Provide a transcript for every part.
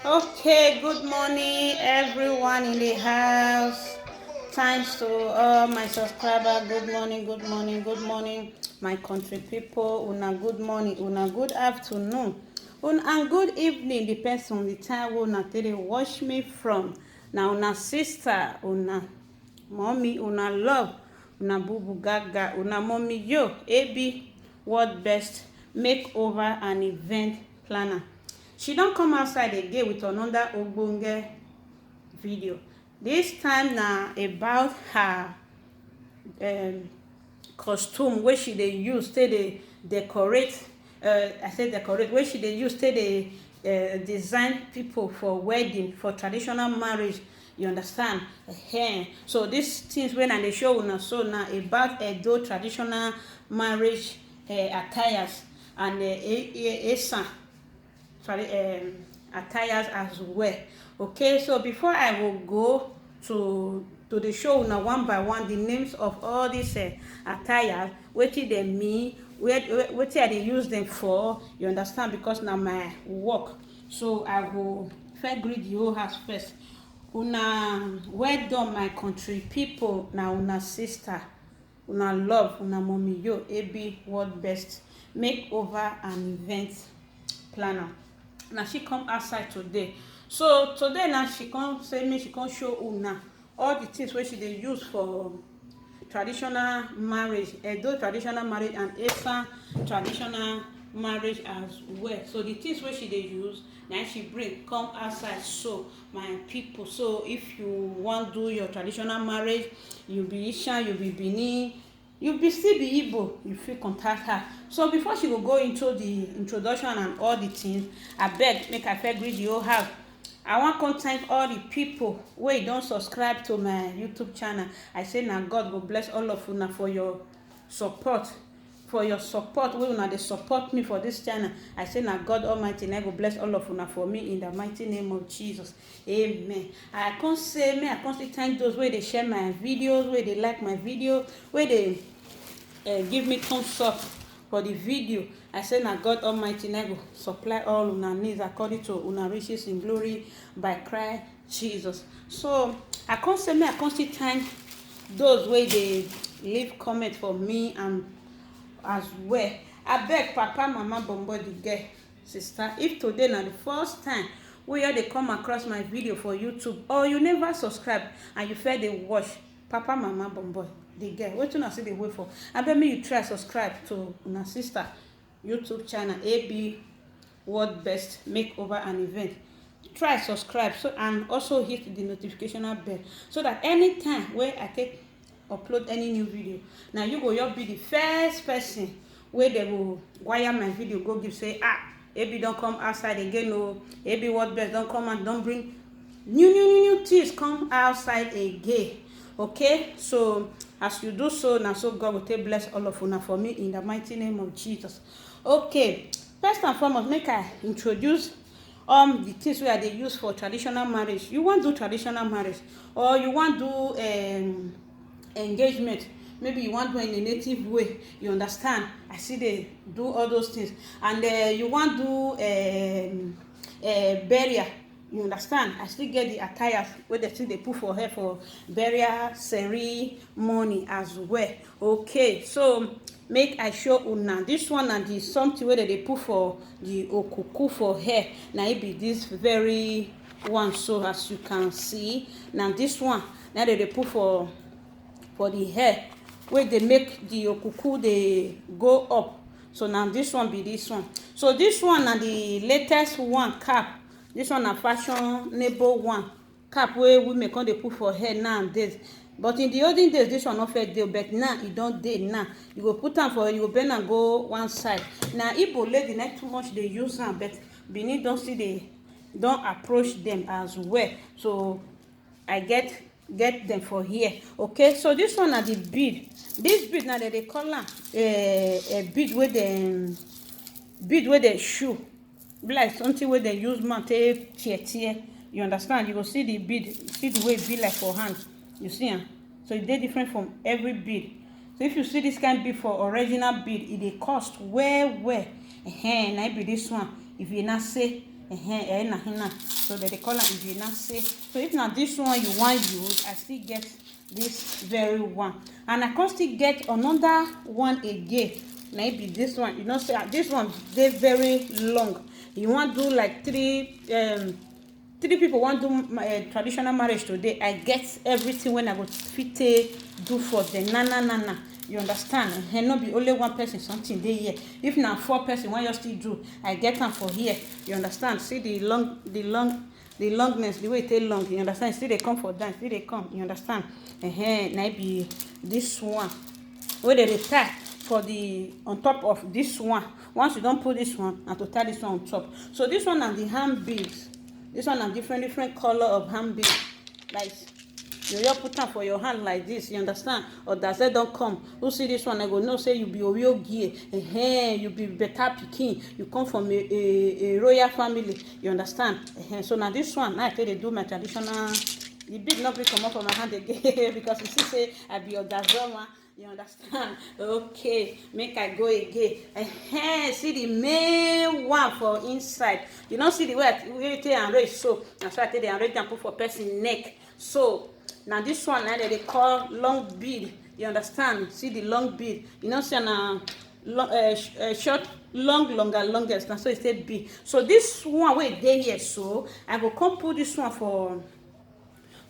Okay, good morning, everyone in the house. Thanks to all my subscribers. Good morning, good morning, good morning, my country people. Una good morning, una good afternoon, and good evening. Depends on the time una take watch me from. Now, una sister, una mommy, una love, una bubu gaga, una mommy yo, AB, world best makeover and event planner. She don't come outside again with another ogbonge video. This time na about her um, costume wey she dey use take dey decorate. I say decorate, wey she dey use take dey design people for wedding, for traditional marriage. You understand? So these things wey I dey show una so na about Edo traditional marriage attires and Esan attires as well. Okay, so before I will go to the show una one by one the names of all these attires, wetin dem mean, wetin I dey use them for, you understand, because na my work. So I go first greet the whole house first. Una well done, my country people. Na una sister, una love, una mommy yo, AB world best makeover and event planner. Na she come outside today. So today na she come say make she come show una all the things wey she dey use for traditional marriage, Edo traditional marriage and Esan traditional marriage as well. So the things wey she dey use na she bring come outside. So my people, so if you wan do your traditional marriage, you be Ishan, you be Benin, you be still be Igbo, you fit contact her. So before she go into the introduction and all the things, abeg make I first greet the whole house. I wan come thank all the people wey don subscribe to my YouTube channel. I say na God go bless all of una for your support, wey una dey support me for this channel. I say na God Almighty na go bless all of una for me in the mighty name of Jesus. Amen. I come say may I come still thank those wey dey share my videos, wey dey like my video, wey dey give me thumbs up for the video. I say na God Almighty na go supply all una needs according to una riches in glory by Christ Jesus. So I come say may I come still thank those wey dey leave comment for me and as well. Abeg papa, mama, bombo, the girl, sister, if today na the first time wey you dey come across my video for YouTube, or you never subscribe and you first dey watch, papa, mama, bombo, the girl, wetin una still dey wait for? Abeg make you try subscribe to una sister YouTube channel, AB world best makeover and event. Try subscribe, so and also hit the notification bell, so that anytime wey I take upload any new video, na you go just be the first person wey dem go wire my video go give, say AB don come outside again o, AB world best don come and don bring new things come outside again. Okay, so as you do so, na so God will take bless all of una for me in the mighty name of Jesus. Okay, first and foremost, make I introduce the things wey I dey use for traditional marriage. You wan do traditional marriage, or you wan do engagement, maybe you wan do in a native way, you understand, I still dey do all those things. And you wan do burial, you understand, I still get the attire wey dem still dey put for hair for burial ceremony as well. Okay, so make I show una this one, na the something wey dem dey put for the okuku for hair. Na it be this very one. So as you can see, na this one na dem dey put for the hair, wey dey make the okuku dey go up. So na this one be this one. So this one na the latest one, cap. This one na fashionable one, cap wey women come dey put for hair nowadays. But in the olden days, this one no fit dey, but now e don dey. Now you go put am for, you go bend am go one side. Na Igbo lady not too much dey use am, but Benin don still dey don approach them as well. So I get them for here. Okay, so this one na the bead. This bead na dem dey call am a bead wey dem shoe, be like something wey dem use mouth take tear. You understand? You go see the bead, see the way e be like for hand. You see am? So e dey different from every bead. So if you see this kind bead for original bead, e dey cost well. Na be this one. If you not say na hina. So they call am Ibinase. So if na this one you want use, I still get this very one, and I can still get another one again. Maybe this one, you know, say this one dey very long. You want do like three people want do traditional marriage today. I get everything when I go fit do for them. Na. You understand? And not be only one person something dey here. If na 4 person, why you still do? I get them for here. You understand? See the longness, the way it take long. You understand? Still they come for that. Still they come. You understand? Now be this one. Where they tie for the on top of this one. Once you don't put this one, and to tie this one on top. So this one are the hand beads. This one are different color of hand beads. Like you just put them for your hand like this, you understand? Or does that don't come? Who see this one? I go no say you be a real gear. You be better pikin. You come from a royal family. You understand? So now this one, now I tell they do my traditional. The big not be come up from my hand again because you see say I be your Dazoma. You understand? Okay, make I go again. See the main one for inside. You don't see the way you take and raise so. That's why I take the arrange and put for person neck. So now this one now they call long bead. You understand? See the long bead. You know, see short, longest. Now so it say bead. So this one wait there here. So I go come put this one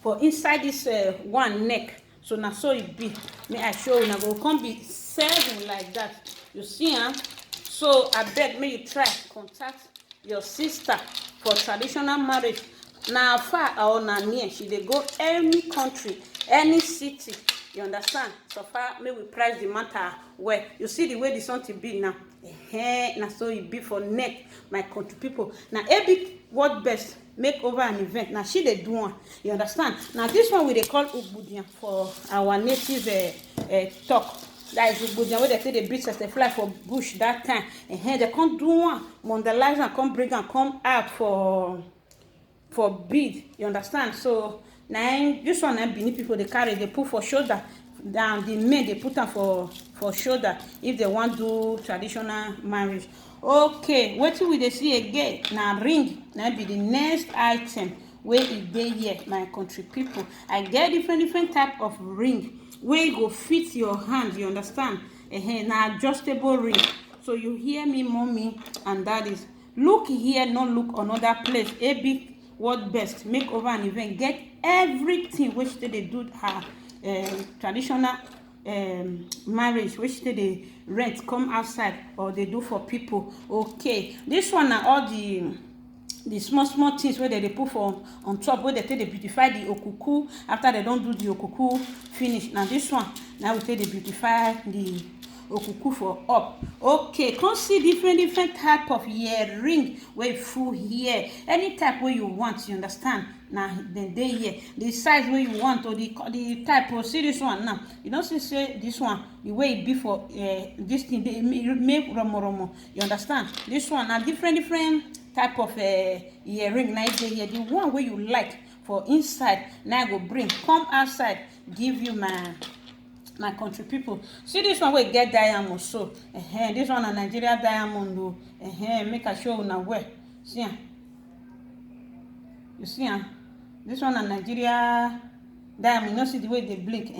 for inside this one neck. So now so it be. May I show you now go come be 7 like that. You see, huh? So I beg me you try contact your sister for traditional marriage. Now far or now near, she dey go any country, any city. You understand? So far, may we price the matter well. You see the way this something be now. Now so it be for neck, my country people. Now every word best make over an event. Now she dey do one. You understand? Now this one we dey call Ubudian for our native talk. That is Ubudian where they say the beats as they fly for bush that time. They can't do one. Mondalize and come bring and come out for bead. You understand? So now this one and Benin people they carry, they put for shoulder. Down the men they put them for shoulder if they want to do traditional marriage. Okay, what will they see again? Now ring. Now be the next item where it dey here, my country people. I get different type of ring where you go fit your hand. You understand? Now adjustable ring. So you hear me, mommy and daddies. Look here, not look another place. A big what best make over an event. Get everything which they do her traditional marriage which they rent come outside or they do for people. Okay, this one are all the small things where they put for on top where they take they beautify the okuku after they don't do the okuku finish. Now this one now we take they beautify the okuku for up. Okay, come see different type of earring where full here, any type where you want. You understand? Now then they here the size where you want or the type of see this one now. You don't say this one the way it be for this thing they make romo. You understand? This one now different type of earring. Now they here the one where you like for inside. Now I go bring come outside give you my country people. See this one we get diamond. So this one a Nigeria diamond though. Make I show you now where. See you see this one a Nigeria diamond. You know see the way they blink.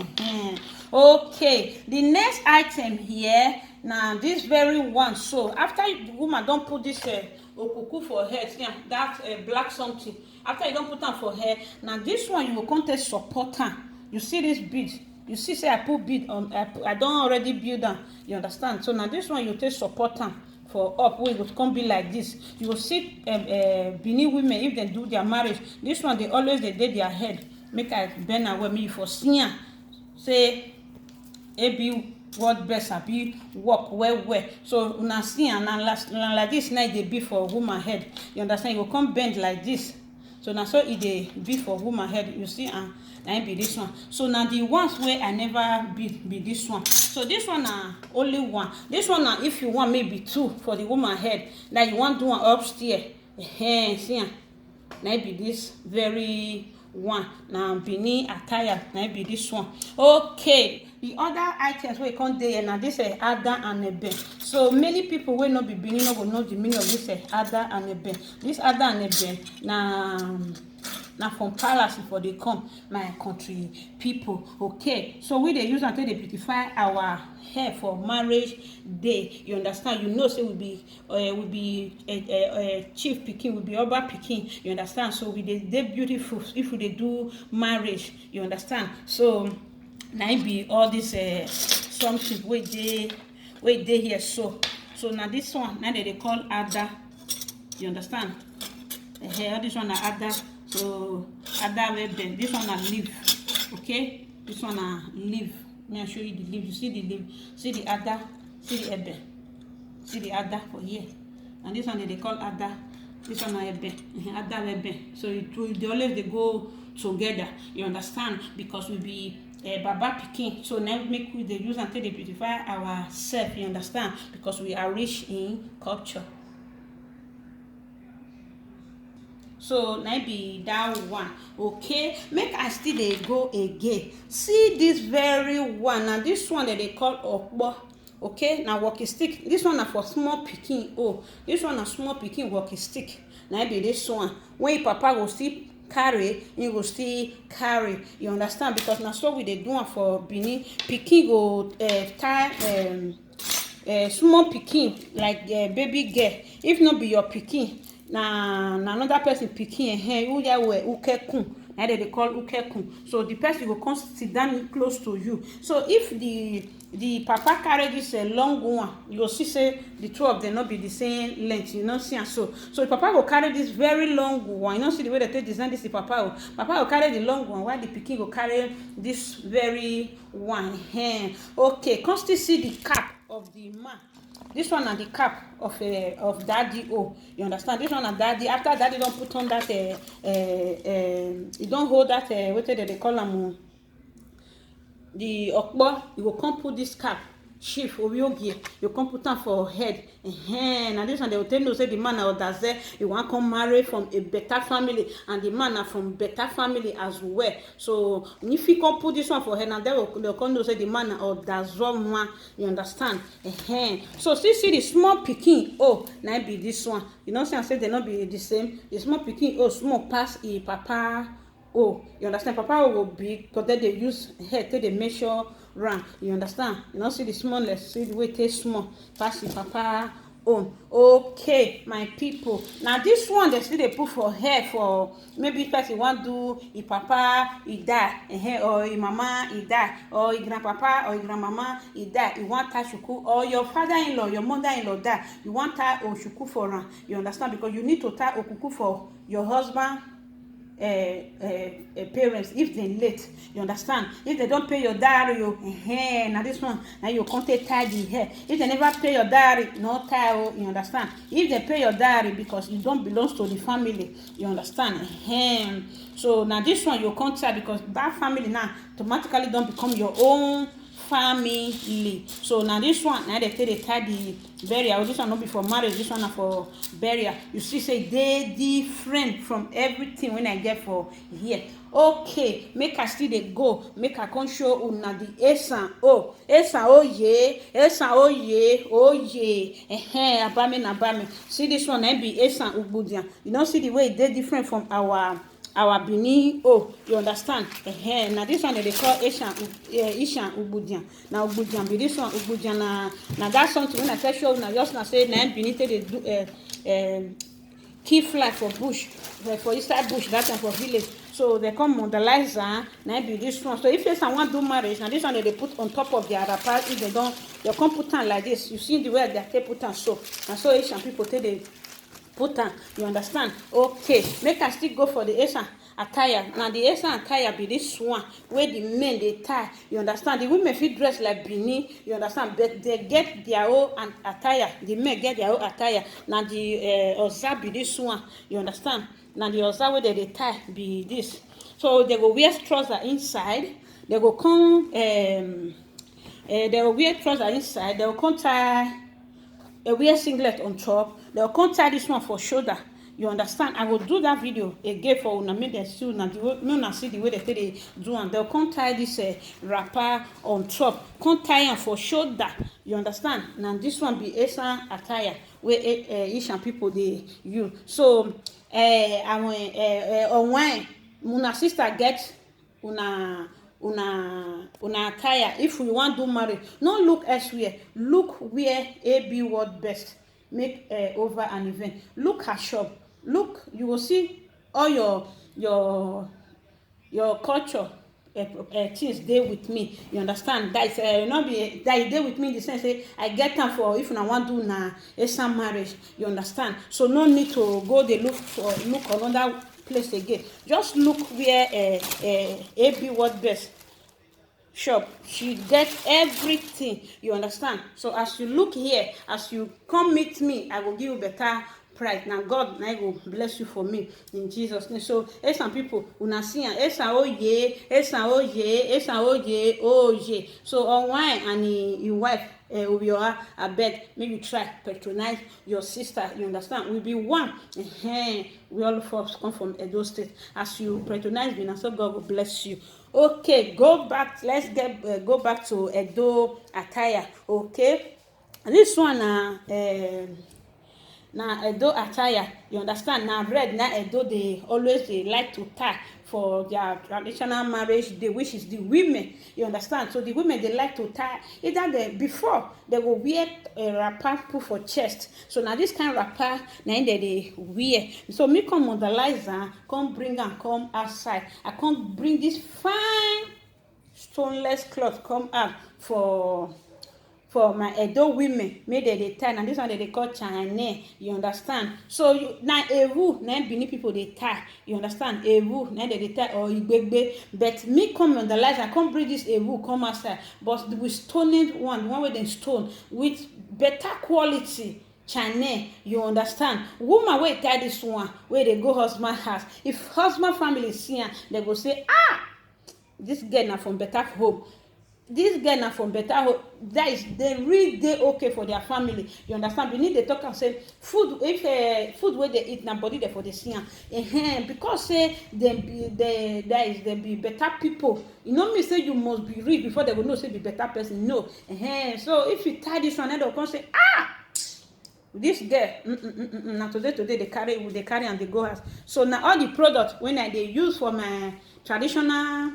Okay, the next item here now this very one. So after the woman don't put this okuku for hair, see that black something. After you don't put them for hair, now this one you will contest support her. You see this bead. You see say I put bead on. I don't already build them. You understand? So now this one you take support them for up where it will come be like this. You will see Benin women if they do their marriage. This one they always they did their head. Make I bend away me for senior. Say be what best I be walk well. So now see and like this now they be for woman head. You understand? You will come bend like this. So now so it they be for woman head. You see and be this one. So now the ones where I never be this one. So this one only one. This one now if you want maybe 2 for the woman head. Now you want to do one upstairs. See now be this very one. Now Benin attire now be this one. Okay, the other items wey come dey here na this ada and ebe. So many people wey no be Benin no go know the meaning of this ada and ebe. This ada and ebe na from palace for dey come, my country people. Okay, so we dey use am take dey beautify our hair for marriage day. You understand? You know say we be chief pikin, we be oba pikin. You understand? So we dey beautiful if we dey do marriage. You understand? So na it be all this something wey dey here. So na this one na they call ada. You understand? All this one na ada. So ada wey bend, this one na leaf. Okay, this one na leaf. Let me show you the leaf. You see the leaf, see the ada, see the ebe, see the ada for here. And this one they call ada. This one na ebe, ada ebe. So they always they go together. You understand? Because we be baba pikin. So now make we dey use and take dey beautify ourselves. You understand? Because we are rich in culture. So na be that one. Okay, make I still dey go again. See this very one. Now this one that they call okpo. Okay, now walking stick. This one na for small pikin. Oh, this one na small pikin walking stick. Now be this one. When papa go still carry, you go still carry. You understand? Because na so we dey do am for Benin. Pikin go tie small pikin like baby girl. If not be your pikin, na another person pikin who ya we ukekun. Na they call ukekun. So the person go come sit down close to you. So if the papa carry this long one, you go see say the two of them not be the same length. You know, see and so the papa will carry this very long one. You know, see the way they take design this. The papa will carry the long one, while the pikin will carry this very one. Okay, come still see the cap of the man. This one na the cap of daddy. Oh, you understand? This one na daddy. After daddy don't put on that you don't hold that what they call them the okpo. You will come put this cap, chief obiogie. You come put am for head. Now this one they will tell you say the man na odaze. You want come marry from a better family, and the man na from better family as well. So if you come put this one for head, now they'll come know say the man na odazoma. You understand? So still see the small pikin. Oh, now be this one. You know, say they not be the same. The small pikin oh small pass e papa. Oh, you understand? Papa will big because they use head till they measure round. You understand? You know, see the smallest, see the way it small, pass the papa own. Okay, my people. Now this one they still they put for hair for maybe person want do e papa e die, or e mama e die, or e grandpapa or e grandmama e die. You want tie shuku, or your father-in-law, your mother-in-law die. You want tie oshuku for am. You understand? Because you need to tie okuku for your husband. Parents if they late, you understand? If they don't pay your dowry, now this one now you can't tie the hair. If they never pay your dowry, no tie. You understand? If they pay your dowry because you don't belong to the family, you understand? So now this one you can't tie because that family now automatically don't become your own family. So now this one now they tie the burial. This one not be for marriage, this one na for burial. You see say they different from everything when I get for here. Okay, make I still dey go, make I come show una the esan. Oh yeah, esan oh yeah, abame. See this one na be esan ugbudian. You know, see the way they different from our Benin. Oh, you understand? Now this one they call Ishan Ubudian. Now Ubudian be this one Ubudian na that's something when I tell you now just now say na Benin they do key fly for bush, for inside bush that time for village. So they come modelize na be this one. So if there's someone do marriage, now this one they put on top of their wrapper. If they come put on like this. You see the way they put on so. And so Asian people take they put on. You understand? Okay, make us still go for the Asian attire. Now the Asian attire be this one where the men they tie. You understand? The women fit dress like Benin. You understand? But they get their own attire. The men get their own attire. Now the Oza be this one. You understand? Now the Oza where they tie be this. So they go wear trouser inside. They go come. They will wear trouser inside. They will come tie. Wear singlet on top. They will come tie this one for shoulder. You understand? I will do that video again for una, make dem see una see the way they take dey do am. They'll come tie this wrapper on top, come tie am for shoulder. You understand? Now this one be Esan attire wey Asian people dey use. So online una sister get una attire. If you wan do marriage, no look elsewhere, look where AB World Best make over an event. Look her shop, look, you will see all your culture things dey with me. You understand? That is not be that dey with me in the sense say I get am for if una wan do na Esan marriage. You understand? So no need to go dey look another place again. Just look where AB World Best shop, she get everything. You understand? So as you look here, as you come meet me, I will give you better price. Now God na go bless you for me in Jesus name. So some people una see am Esan oye, Esan oye, Esan oye, oye. So online and him wife Obioha, abeg make you try patronize your sister. You understand? We be one. We all of us come from Edo State. As you patronize me, na so God will bless you. Okay, go back. Let's go back to Edo attire. Okay, this one na Edo attire. You understand? Na red na Edo they always they like to tie for their traditional marriage day, which is the women. You understand? So the women they like to tie either before they will wear a wrapper put for chest. So now this kind of wrapper now they wear. So me come modelize am, come bring am come outside. I come bring this fine stoneless cloth come out for my Edo women, make they tie. And this one they call Chane. You understand? So now Ewu, now Benin people they tie. You understand? Ewu, now they tie or Igbegbe. But me come on the light, I can't bring this Ewu come outside. But with stoning one way they stone with better quality. Chane, you understand? Woman wey tie this one, where they go husband house. If husband family see am, they go say, this girl na from better home. This girl na from better home. That is, they really dey okay for their family. You understand? We need to talk and say food. If food where they eat na body there for the see am. Because say them be better people. You know me say you must be rich before they will know say be better person. No. So if you tie this one, they'll come say this girl now today they carry and they go house. So now all the products when they use for my traditional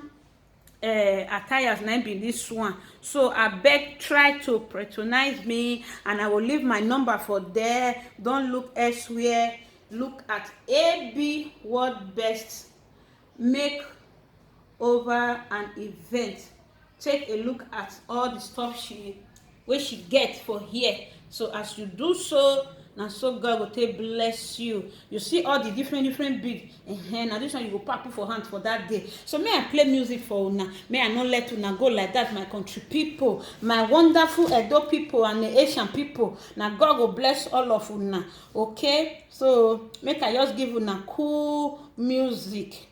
attires now be this one. So I beg try to patronize me, and I will leave my number for there. Don't look elsewhere, look at AB World Best make over an event. Take a look at all the stuff she get for here. So as you do so, now so God will take bless you. You see all the different bead. Now this one you go pack for hand for that day. So may I play music for una. May I not let una go like that, my country people, my wonderful Edo people and the Asian people. Now God will bless all of una. Okay, so make I just give una cool music.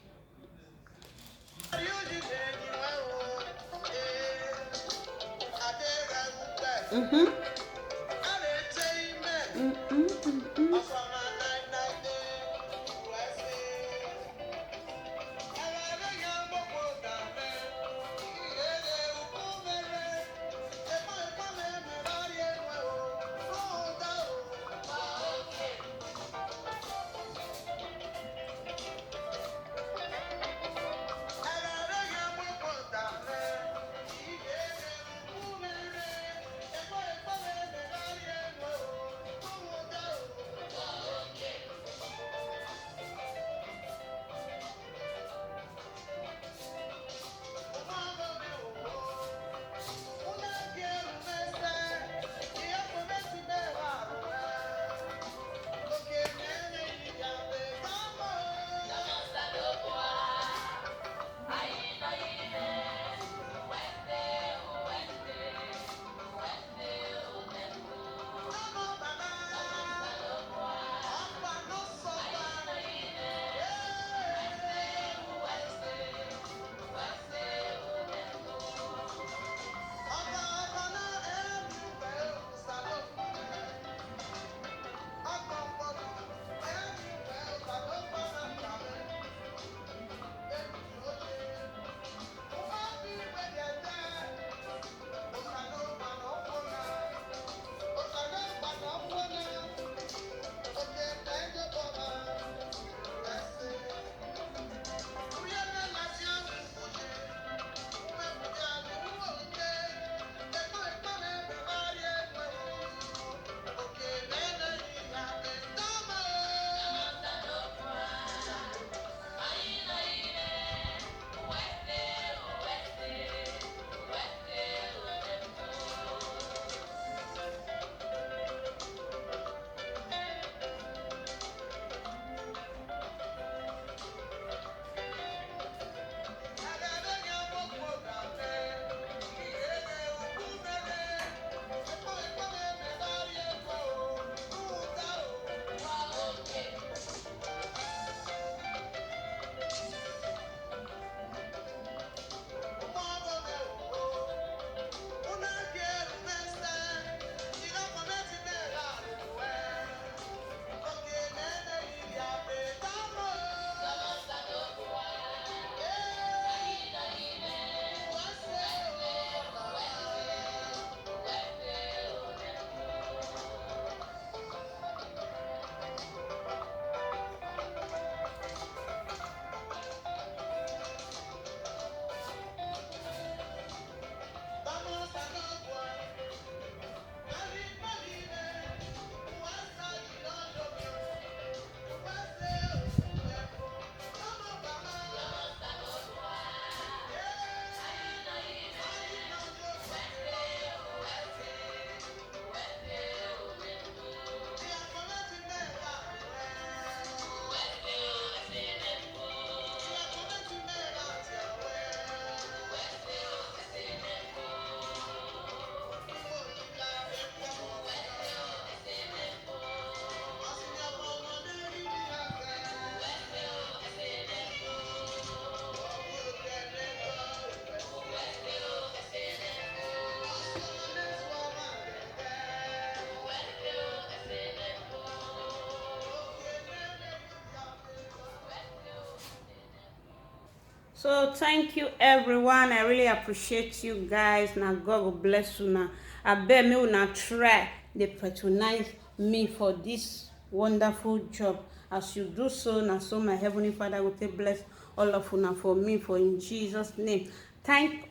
So thank you everyone. I really appreciate you guys. Now God will bless you now. I bet me will not try they patronize me for this wonderful job. As you do so, now so my heavenly Father will take bless all of you now for me, for in Jesus' name. Thank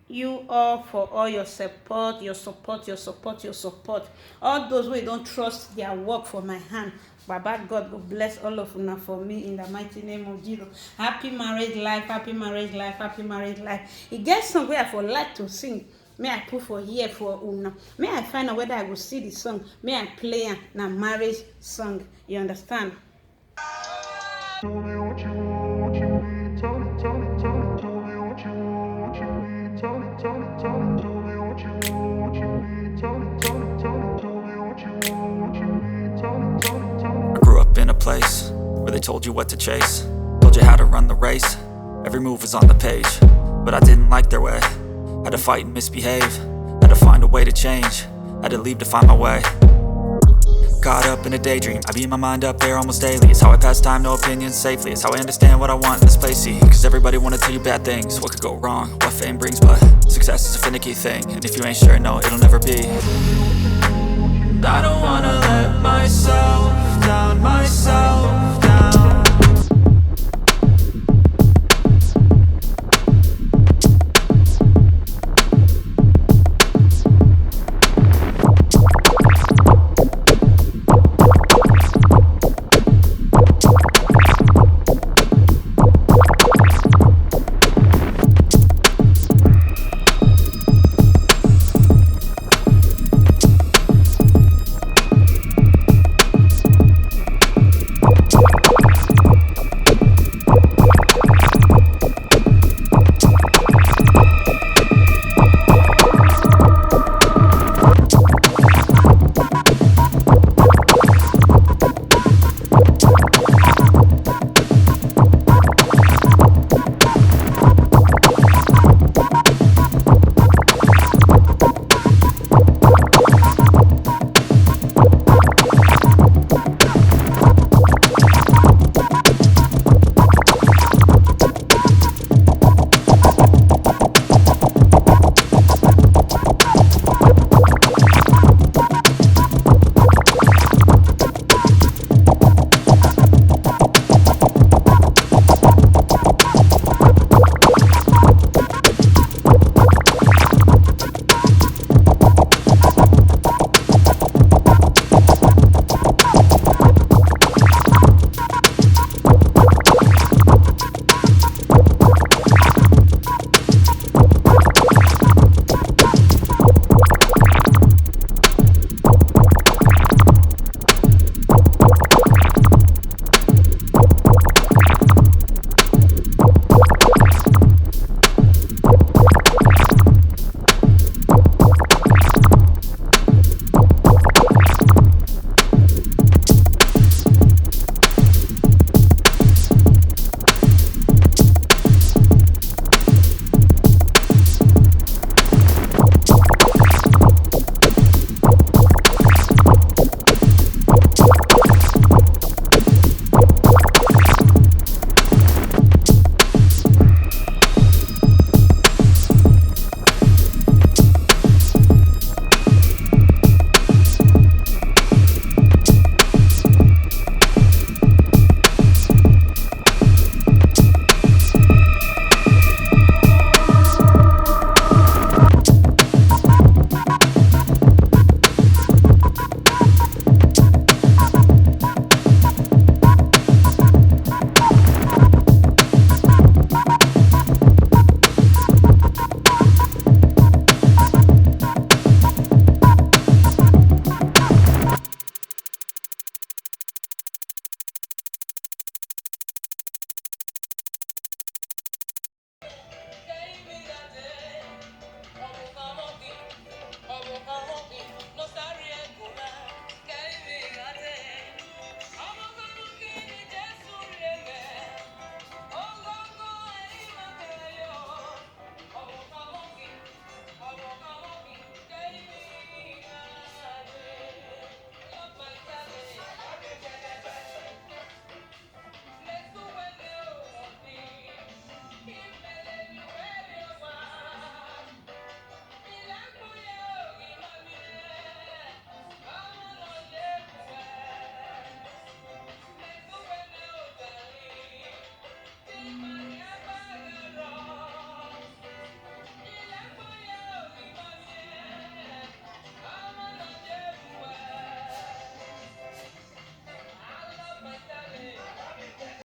you all for all your support, all those who don't trust their work for my hand. Baba God will bless all of you for me in the mighty name of Jesus. Happy marriage life, happy marriage life, happy marriage life. It gets somewhere for like to sing. May I put for here for una. May I find out whether I will see the song. May I play a marriage song. You understand? Tell me what you need. Tell me, tell me, tell me, tell me what you need. Tell me, tell me, tell me, tell me what you need. Tell me, tell me, tell me, tell me what you need. Tell me, tell me, tell me. I grew up in a place where they told you what to chase, told you how to run the race. Every move was on the page, but I didn't like their way. Had to fight and misbehave, had to find a way to change, had to leave to find my way. Caught up in a daydream, I beat my mind up there almost daily. It's how I pass time, no opinions safely. It's how I understand what I want in this place, see. Cause everybody wanna tell you bad things, what could go wrong, what fame brings. But success is a finicky thing, and if you ain't sure, no, it'll never be. I don't wanna let myself down, myself down.